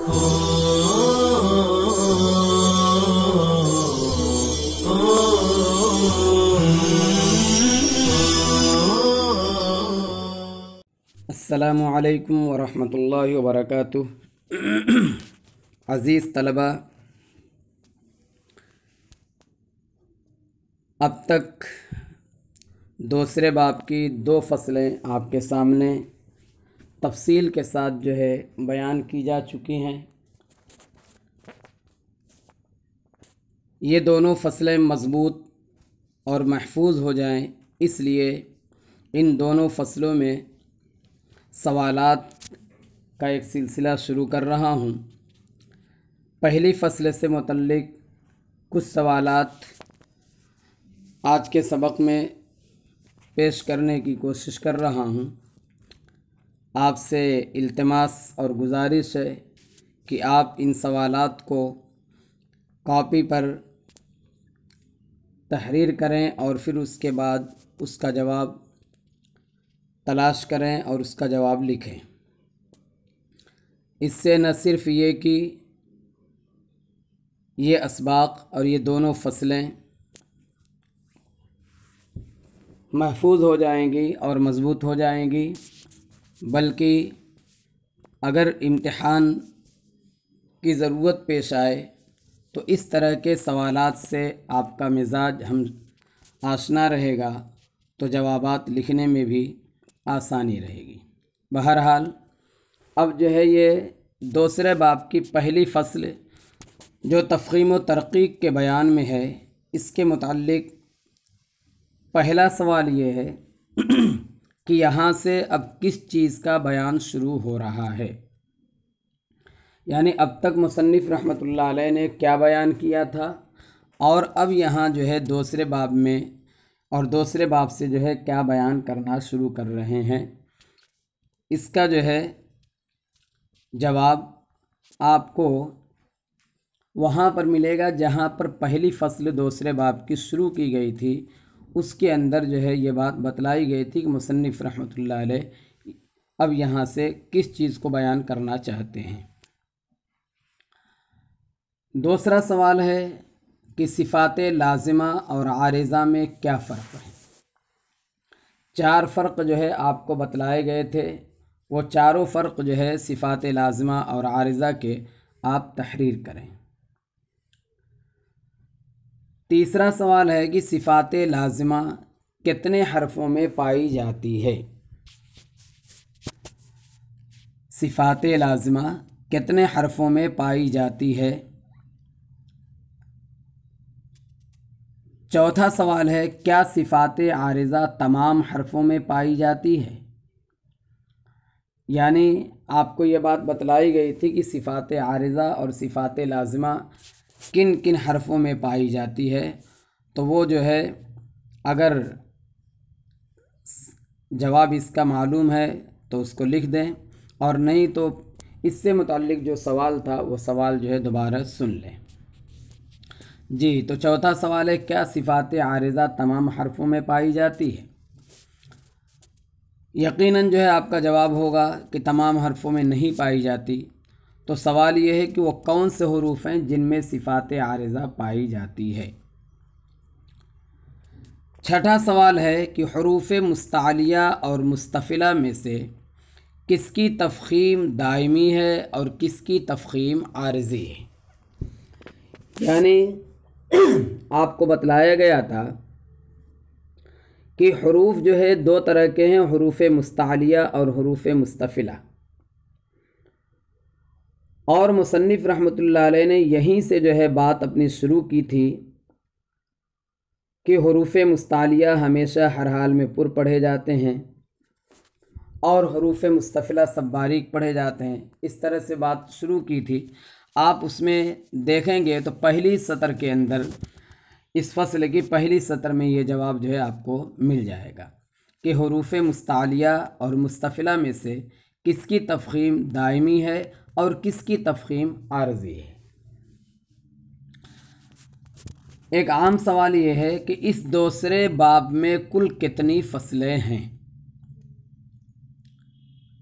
अस्सलामु अलैकुम वरहमतुल्लाहि वबरकातुह। अज़ीज़ तलबा, अब तक दूसरे बाब की 2 फसलें आपके सामने तफसील के साथ जो है बयान की जा चुकी हैं। ये दोनों फसलें मज़बूत और महफूज हो जाएं, इसलिए इन दोनों फसलों में सवालात का एक सिलसिला शुरू कर रहा हूँ। पहली फसल से मुतल्लिक़ कुछ सवालात आज के सबक में पेश करने की कोशिश कर रहा हूँ। आपसे इल्तिमास और गुजारिश है कि आप इन सवालात को कॉपी पर तहरीर करें और फिर उसके बाद उसका जवाब तलाश करें और उसका जवाब लिखें। इससे न सिर्फ़ ये कि ये असबाक और ये दोनों फसलें महफूज हो जाएंगी और मज़बूत हो जाएंगी, बल्कि अगर इम्तिहान की ज़रूरत पेश आए तो इस तरह के सवालात से आपका मिजाज हम आशना रहेगा तो जवाबात लिखने में भी आसानी रहेगी। बहरहाल अब जो है ये दूसरे बाब की पहली फसल जो तफ़ख़ीम व तरक़ीक़ के बयान में है, इसके मुताल्लिक़ पहला सवाल ये है कि यहाँ से अब किस चीज़ का बयान शुरू हो रहा है। यानी अब तक मुसन्निफ़ रहमतुल्लाह अलैह ने क्या बयान किया था और अब यहाँ जो है दूसरे बाब में और दूसरे बाब से जो है क्या बयान करना शुरू कर रहे हैं, इसका जो है जवाब आपको वहाँ पर मिलेगा जहाँ पर पहली फसल दूसरे बाब की शुरू की गई थी। उसके अंदर जो है ये बात बतलाई गई थी कि मुसन्निफ़ रहमतुल्लाह अलैह अब यहाँ से किस चीज़ को बयान करना चाहते हैं। दूसरा सवाल है कि सिफ़ाते लाज़िमा और आरिज़ा में क्या फ़र्क है। 4 फ़र्क जो है आपको बतलाए गए थे, वो चारों फ़र्क जो है सिफ़ाते लाज़िमा और आरिज़ा के आप तहरीर करें। तीसरा सवाल है कि सिफ़ाते लाज़िमा कितने हरफ़ों में पाई जाती है। सिफ़ाते लाज़िमा कितने हरफ़ों में पाई जाती है। चौथा सवाल है क्या सिफ़ाते आरिज़ा तमाम हरफ़ों में पाई जाती है। यानी आपको ये बात बतलाई गई थी कि सिफ़ाते आरिज़ा और सिफ़ाते लाज़िमा किन किन हरफ़ों में पाई जाती है, तो वो जो है अगर जवाब इसका मालूम है तो उसको लिख दें, और नहीं तो इससे मुताल्लिक़ जो सवाल था वो सवाल जो है दोबारा सुन लें। जी, तो चौथा सवाल है क्या सिफ़ाते आरिज़ा तमाम हरफ़ों में पाई जाती है। यकीनन जो है आपका जवाब होगा कि तमाम हरफ़ों में नहीं पाई जाती। तो सवाल ये है कि वो कौन से हुरूफ़ हैं जिनमें सिफ़ाते आरिज़ा पाई जाती है। छठा सवाल है कि हुरूफ़ मुस्तालिया और मुस्तफ़िला में से किसकी तफ़ख़ीम दायमी है और किसकी तफ़ख़ीम आरिज़ी है। यानी आपको बतलाया गया था कि हुरूफ़ जो है 2 तरह के हैं, हुरूफ़ मुस्तालिया और हुरूफ़ मुस्तफ़िला। और मुसन्निफ़ रहमतुल्लाह अलैह ने यहीं से जो है बात अपनी शुरू की थी कि हुरूफ़ मुस्तालिया हमेशा हर हाल में पुर पढ़े जाते हैं और हुरूफ़ मुस्तफ़िला सब बारीक पढ़े जाते हैं। इस तरह से बात शुरू की थी। आप उसमें देखेंगे तो पहली सतर के अंदर इस फसल की पहली सतर में ये जवाब जो है आपको मिल जाएगा कि हुरूफ़ मुस्तालिया और मुस्तफ़िला में से किसकी तफ़ख़ीम दायमी है और किसकी तफ़ख़ीम आरज़ी है। एक आम सवाल ये है कि इस दूसरे बाब में कुल कितनी फसलें हैं।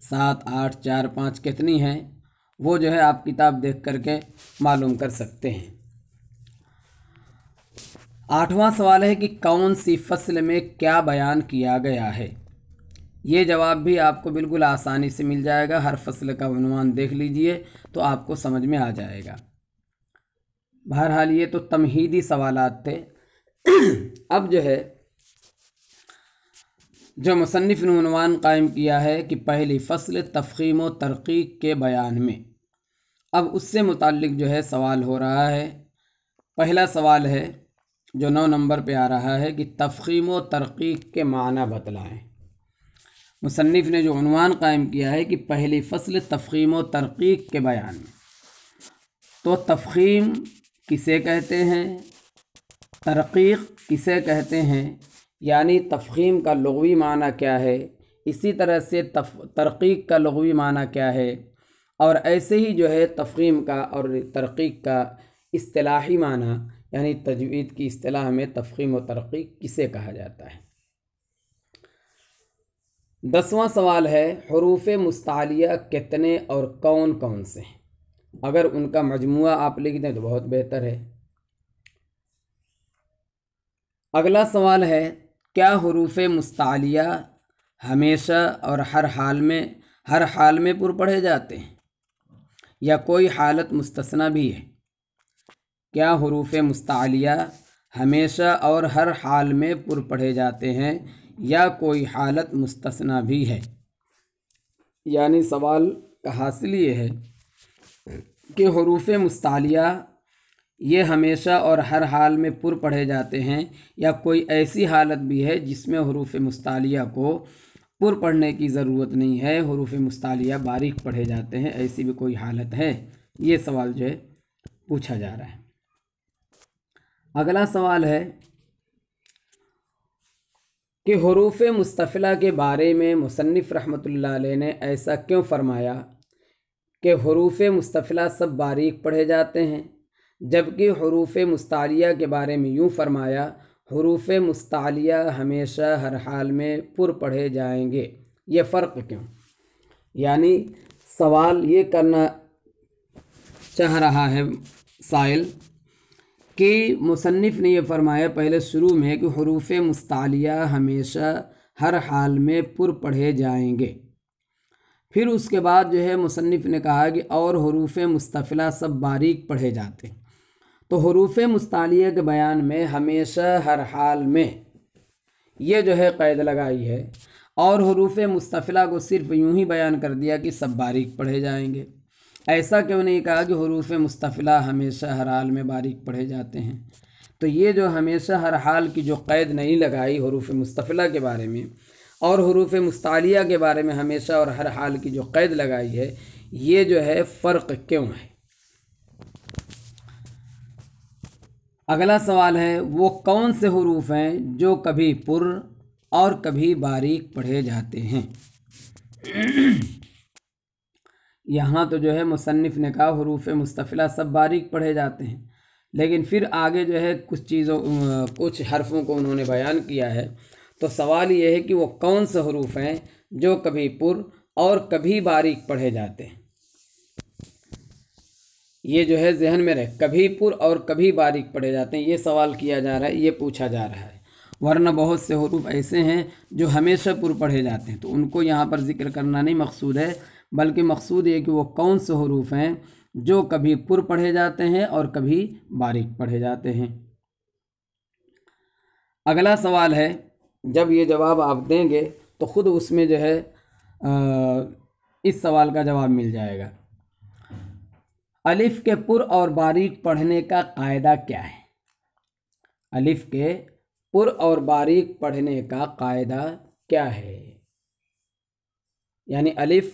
7, 8, 4, 5 कितनी हैं। वो जो है आप किताब देख करके मालूम कर सकते हैं। 8वां सवाल है कि कौन सी फसल में क्या बयान किया गया है। ये जवाब भी आपको बिल्कुल आसानी से मिल जाएगा। हर फसल का उन्वान देख लीजिए तो आपको समझ में आ जाएगा। बहरहाल ये तो तमहीदी सवालात थे। अब जो है जो मुसन्निफ़ ने उन्वान कायम किया है कि पहली फसल तफ़ख़ीम व तरक़ीक़ के बयान में, अब उससे मुताल्लिक़ जो है सवाल हो रहा है। पहला सवाल है जो 9 नंबर पे आ रहा है कि तफ़ख़ीम व तरक़ीक़ के माना बतलाएं। मुसन्निफ़ ने जो उन्वान कायम किया है कि पहली फसल तफ़ख़ीम व तरक़ीक़ के बयान में, तो तफ़ख़ीम किसे कहते हैं, तरक़ीक़ किसे कहते हैं, यानी तफ़ख़ीम का लुग़वी माना क्या है, इसी तरह से तरक़ीक़ का लुग़वी माना क्या है, और ऐसे ही जो है तफ़ख़ीम का और तरक़ीक़ का इस्तिलाही माना, यानी तजवीद की इस्तिलाह में तफ़ख़ीम व तरक़ीक़ किसे कहा जाता है। 10वां सवाल है हुरूफ़ मुस्तालिया कितने और कौन कौन से हैं। अगर उनका मजमुआ आप लिख दें तो बहुत बेहतर है। अगला सवाल है क्या हुरूफ़ मुस्तालिया हमेशा और हर हाल में पुर पढ़े जाते हैं या कोई हालत मुस्तस्ना भी है। क्या हुरूफ़ मुस्तालिया हमेशा और हर हाल में पुर पढ़े जाते हैं या कोई हालत मुस्तस्ना भी है। यानी सवाल का हासिल ये है कि हुरूफ़ मुस्तालिया ये हमेशा और हर हाल में पुर पढ़े जाते हैं या कोई ऐसी हालत भी है जिसमें हुरूफ़ मुस्तालिया को पुर पढ़ने की ज़रूरत नहीं है, हुरूफ़ मुस्तालिया बारीक पढ़े जाते हैं, ऐसी भी कोई हालत है। ये सवाल जो है पूछा जा रहा है। अगला सवाल है कि हुरूफ़ मुस्तफ़िला के बारे में मुसन्निफ़ रहमतुल्लाह अलैह ने ऐसा क्यों फरमाया कि हुरूफ़ मुस्तफ़िला सब बारीक पढ़े जाते हैं, जबकि हुरूफ़ मुस्तालिया के बारे में यूँ फरमाया हुरूफ़ मुस्तालिया हमेशा हर हाल में पुर पढ़े जाएंगे। ये फ़र्क क्यों? यानी सवाल ये करना चाह रहा है साइल कि मुसन्निफ़ ने ये फरमाया पहले शुरू में कि हुरूफ़ मुस्तालिया हमेशा हर हाल में पुर पढ़े जाएंगे, फिर उसके बाद जो है मुसन्निफ़ ने कहा कि और हुरूफ़ मुस्तफ़िला सब बारीक पढ़े जाते हैं। तो हुरूफ़ मुस्तालिया के बयान में हमेशा हर हाल में ये जो है क़ैद लगाई है, और हुरूफ़ मुस्तफ़िला को सिर्फ़ यूँ ही बयान कर दिया कि सब बारीक पढ़े जाएंगे। ऐसा क्यों नहीं कहा कि हुरूफ़ मुस्तफ़िला हमेशा हर हाल में बारीक पढ़े जाते हैं। तो ये जो हमेशा हर हाल की जो क़ैद नहीं लगाई हुरूफ़ मुस्तफ़िला के बारे में और हुरूफ़ मुस्तालिया के बारे में हमेशा और हर हाल की जो क़ैद लगाई है, ये जो है फ़र्क क्यों है। अगला सवाल है वो कौन से हुरूफ़ हैं जो कभी पुर और कभी बारीक पढ़े जाते हैं। यहाँ तो जो है मुसन्निफ़ ने कहा हुरूफ़ मुस्तफ़िला सब बारीक पढ़े जाते हैं, लेकिन फिर आगे जो है कुछ हरफ़ों को उन्होंने बयान किया है। तो सवाल ये है कि वो कौन से हुरूफ़ हैं जो कभी पुर और कभी बारीक पढ़े जाते हैं। ये जो है जहन में रहे, कभी पुर और कभी बारीक पढ़े जाते हैं, ये सवाल किया जा रहा है, ये पूछा जा रहा है। वरना बहुत से हुरूफ़ ऐसे हैं जो हमेशा पुर पढ़े जाते हैं, तो उनको यहाँ पर जिक्र करना नहीं मकसूद है, बल्कि मकसूद ये कि वो कौन से हुरूफ़ हैं जो कभी पुर पढ़े जाते हैं और कभी बारीक पढ़े जाते हैं। अगला सवाल है, जब ये जवाब आप देंगे तो ख़ुद उसमें जो है इस सवाल का जवाब मिल जाएगा। अलिफ़ के पुर और बारीक पढ़ने का कायदा क्या है। अलिफ़ के पुर और बारीक पढ़ने का कायदा क्या है, यानी अलिफ़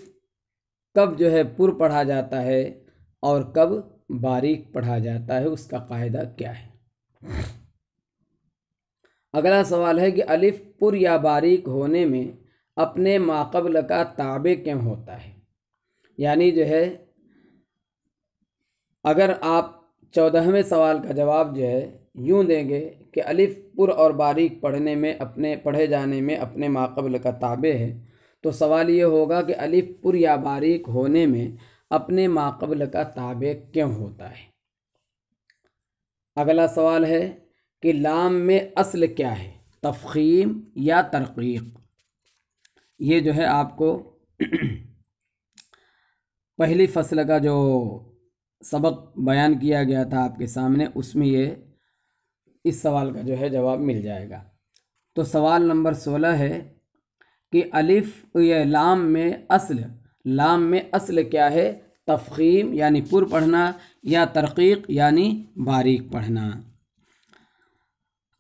कब जो है पुर पढ़ा जाता है और कब बारीक पढ़ा जाता है, उसका कायदा क्या है। अगला सवाल है कि अलिफ़ पुर या बारीक होने में अपने माक़बल का ताबे क्यों होता है। यानी जो है अगर आप 14वें सवाल का जवाब जो है यूँ देंगे कि अलिफ़ पुर और बारीक पढ़े जाने में अपने माक़बल का ताबे है, तो सवाल ये होगा कि अलिफ़ पुर या बारीक होने में अपने माक़बल का ताबे क्यों होता है। अगला सवाल है कि लाम में अस्ल क्या है, तफ़ख़ीम या तरक़ीक़। ये जो है आपको पहली फसल का जो सबक बयान किया गया था आपके सामने, उसमें ये इस सवाल का जो है जवाब मिल जाएगा। तो सवाल नंबर 16 है कि अलिफ ये लाम में अस्ल क्या है, तफ़ख़ीम यानी पुर पढ़ना या तरक़ीक़ यानी बारीक पढ़ना।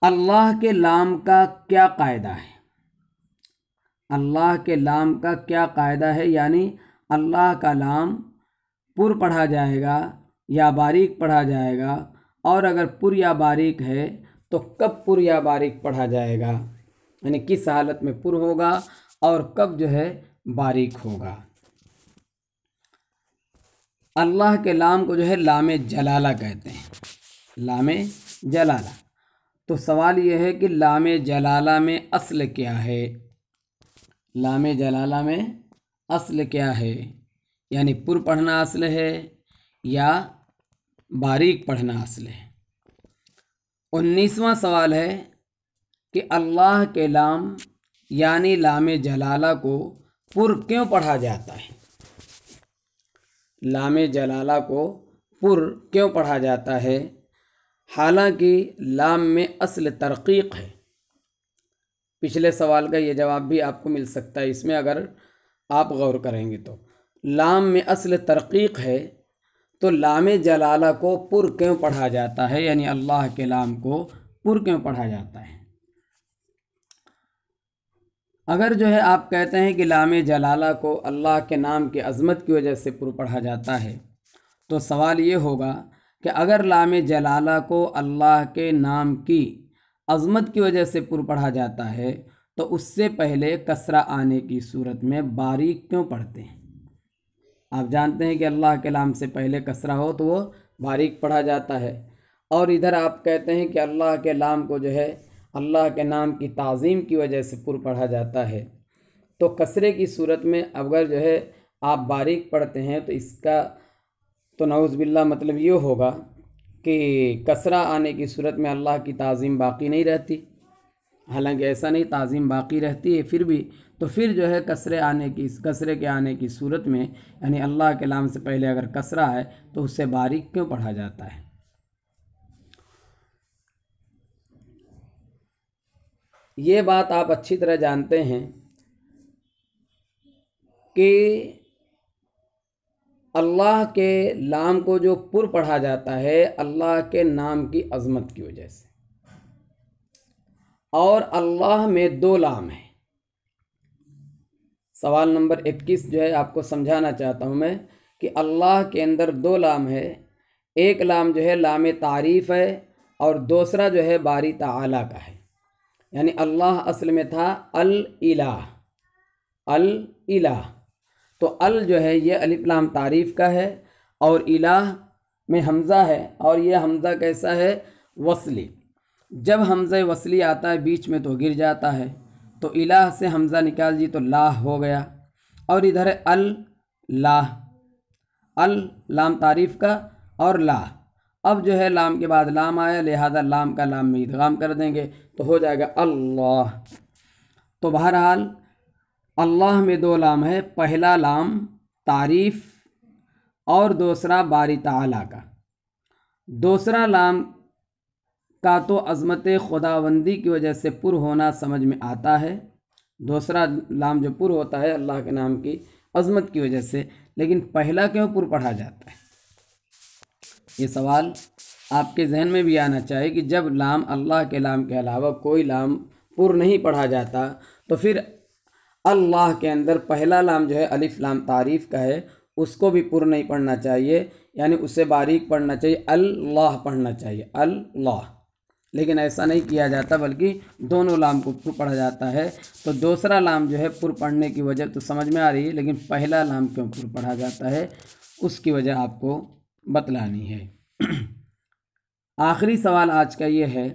अल्लाह के लाम का क्या कायदा है, अल्लाह के लाम का क्या कायदा है, यानी अल्लाह का लाम पुर पढ़ा जाएगा या बारीक पढ़ा जाएगा, और अगर पुर या बारीक है तो कब पुर या बारीक पढ़ा जाएगा, यानी किस हालत में पुर होगा और कब जो है बारीक होगा। अल्लाह के लाम को जो है लामे जलाला कहते हैं, लामे जलाला। तो सवाल यह है कि लामे जलाला में अस्ल क्या है, लामे जलाला में अस्ल क्या है, यानी पुर पढ़ना अस्ल है या बारीक पढ़ना अस्ल है। 19वां सवाल है कि अल्लाह के लाम यानी लामे जलाला को पुर क्यों पढ़ा जाता है, लामे जलाला को पुर क्यों पढ़ा जाता है, हालांकि लाम में अस्ल तरक़ीक़ है। पिछले सवाल का ये जवाब भी आपको मिल सकता है इसमें, अगर आप गौर करेंगे तो लाम में अस्ल तरक़ीक़ है, तो लामे जलाला को पुर क्यों पढ़ा जाता है, यानी अल्लाह के लाम को पुर क्यों पढ़ा जाता है। अगर जो है आप कहते हैं कि लामे जलाला को अल्लाह के नाम की अज़मत की वजह से पुर पढ़ा जाता है, तो सवाल ये होगा कि अगर लामे जलाला को अल्लाह के नाम की अज़मत की वजह से पुर पढ़ा जाता है, तो उससे पहले कसरा आने की सूरत में बारीक क्यों पढ़ते हैं। आप जानते हैं कि अल्लाह के नाम से पहले कसरा हो तो वो बारीक पढ़ा जाता है, और इधर आप कहते हैं कि अल्लाह के नाम को जो है अल्लाह के नाम की ताज़ीम की वजह से पुर पढ़ा जाता है। तो कसरे की सूरत में अगर जो है आप बारीक पढ़ते हैं तो इसका तो नऊज़ बिल्लाह मतलब ये होगा कि कसरा आने की सूरत में अल्लाह की ताज़ीम बाकी नहीं रहती। हालांकि ऐसा नहीं, ताज़ीम बाकी रहती है, फिर भी तो फिर जो है कसरे के आने की सूरत में, यानी अल्लाह के नाम से पहले अगर कसरा है तो उससे बारीक क्यों पढ़ा जाता है। ये बात आप अच्छी तरह जानते हैं कि अल्लाह के नाम को जो पुर पढ़ा जाता है अल्लाह के नाम की अज़मत की वजह से, और अल्लाह में 2 लाम है। सवाल नंबर 21 जो है आपको समझाना चाहता हूँ मैं कि अल्लाह के अंदर 2 लाम है। एक लाम जो है लाम तारीफ़ है और दूसरा जो है बारी ताला का है। यानी अल्लाह असल में था अल इलाह, तो अल जो है ये अलिफ लाम तारीफ़ का है, और इलाह में हमज़ा है, और ये हमज़ा कैसा है, वसली। जब हमज़ा वसली आता है बीच में तो गिर जाता है, तो इलाह से हमज़ा निकाल दी तो लाह हो गया, और इधर है अल लाह, अल लाम तारीफ़ का और लाह। अब जो है लाम के बाद लाम आया, लिहाजा लाम का लाम में इदगाम कर देंगे तो हो जाएगा अल्लाह। तो बहरहाल अल्लाह में 2 लाम है, पहला लाम तारीफ़ और दूसरा बारी ताला का। दूसरा लाम का तो अज़मत खुदावंदी की वजह से पुर होना समझ में आता है, दूसरा लाम जो पुर होता है अल्लाह के नाम की अज़मत की वजह से, लेकिन पहला क्यों पुर पढ़ा जाता है। ये सवाल आपके जहन में भी आना चाहिए कि जब लाम अल्लाह के नाम के अलावा कोई लाम पुर नहीं पढ़ा जाता, तो फिर अल्लाह के अंदर पहला लाम जो है अलिफ लाम तारीफ़ का है उसको भी पुर नहीं पढ़ना चाहिए, यानी उससे बारीक पढ़ना चाहिए, अल्लाह पढ़ना चाहिए, अल्लाह। लेकिन ऐसा नहीं किया जाता, बल्कि दोनों लाम को पुर पढ़ा जाता है। तो दूसरा लाम जो है पुर पढ़ने की वजह तो समझ में आ रही है, लेकिन पहला लाम क्यों पुर पढ़ा जाता है उसकी वजह आपको बतलानी है। आखिरी सवाल आज का ये है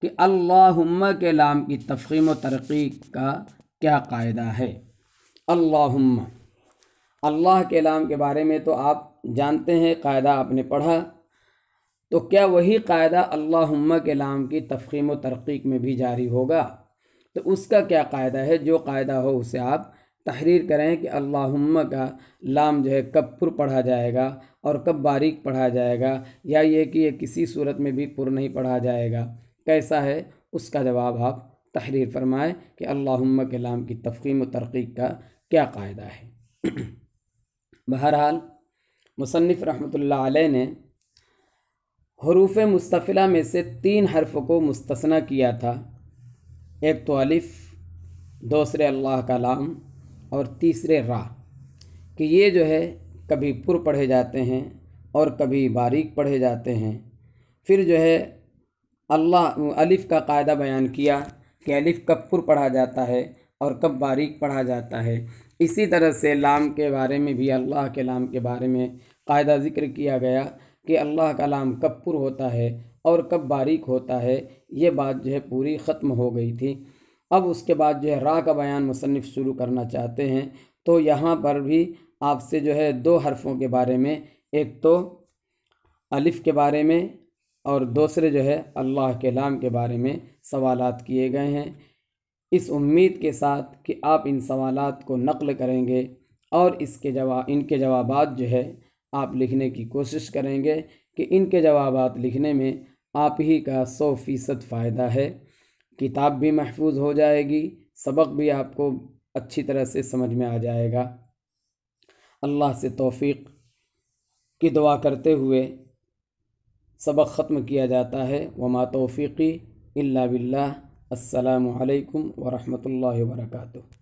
कि अल्लाहुम्मा के लाम की तफ़ख़ीम व तरक़ीक़ का क्या कायदा है। अल्लाहुम्मा, अल्लाह के कलाम के बारे में तो आप जानते हैं, कायदा आपने पढ़ा, तो क्या वही कायदा अल्लाहुम्मा के कलाम की तफ़ख़ीम व तरक़ीक़ में भी जारी होगा? तो उसका क्या कायदा है? जो कायदा हो उसे आप तहरीर करें कि अल्लाहुम्मा का लाम जो है कब पुर पढ़ा जाएगा और कब बारीक पढ़ा जाएगा, या ये कि ये किसी सूरत में भी पुर नहीं पढ़ा जाएगा, कैसा है? उसका जवाब आप तहरीर फरमाएं कि अल्लाहुम्मा के लाम की तफ़ख़ीम व तरक़ीक़ का क्या कायदा है। बहरहाल मुसन्निफ़ रहमतुल्लाह अलैह ने हरूफ मुस्तफ़िला में से 3 हर्फ को मुस्तस्ना किया था। एक तो अलिफ, दूसरे अल्लाह का लाम और तीसरे रा, कि ये जो है कभी पुर पढ़े जाते हैं और कभी बारीक पढ़े जाते हैं। फिर जो है अलिफ का कायदा बयान किया कि अलिफ कब पुर पढ़ा जाता है और कब बारीक पढ़ा जाता है। इसी तरह से लाम के बारे में भी, अल्लाह के लाम के बारे में कायदा ज़िक्र किया गया कि अल्लाह का लाम कब पुर होता है और कब बारीक होता है। ये बात जो है पूरी ख़त्म हो गई थी। अब उसके बाद जो है रा का बयान मुसन्निफ़ शुरू करना चाहते हैं। तो यहाँ पर भी आपसे जो है 2 हर्फ़ों के बारे में, एक तो अलिफ के बारे में और दूसरे जो है अल्लाह के लाम के बारे में सवालात किए गए हैं। इस उम्मीद के साथ कि आप इन सवालात को नक़ल करेंगे और इनके जवाबात जो है आप लिखने की कोशिश करेंगे कि इनके जवाबात लिखने में आप ही का 100% फ़ायदा है। किताब भी महफूज हो जाएगी, सबक भी आपको अच्छी तरह से समझ में आ जाएगा। अल्लाह से तौफ़ीक़ की दुआ करते हुए सबक ख़त्म किया जाता है। वमा तौफ़ीक़ी इल्ला बिल्लाह। अस्सलामु अलैकुम व रहमतुल्लाहि व बरकातुहू।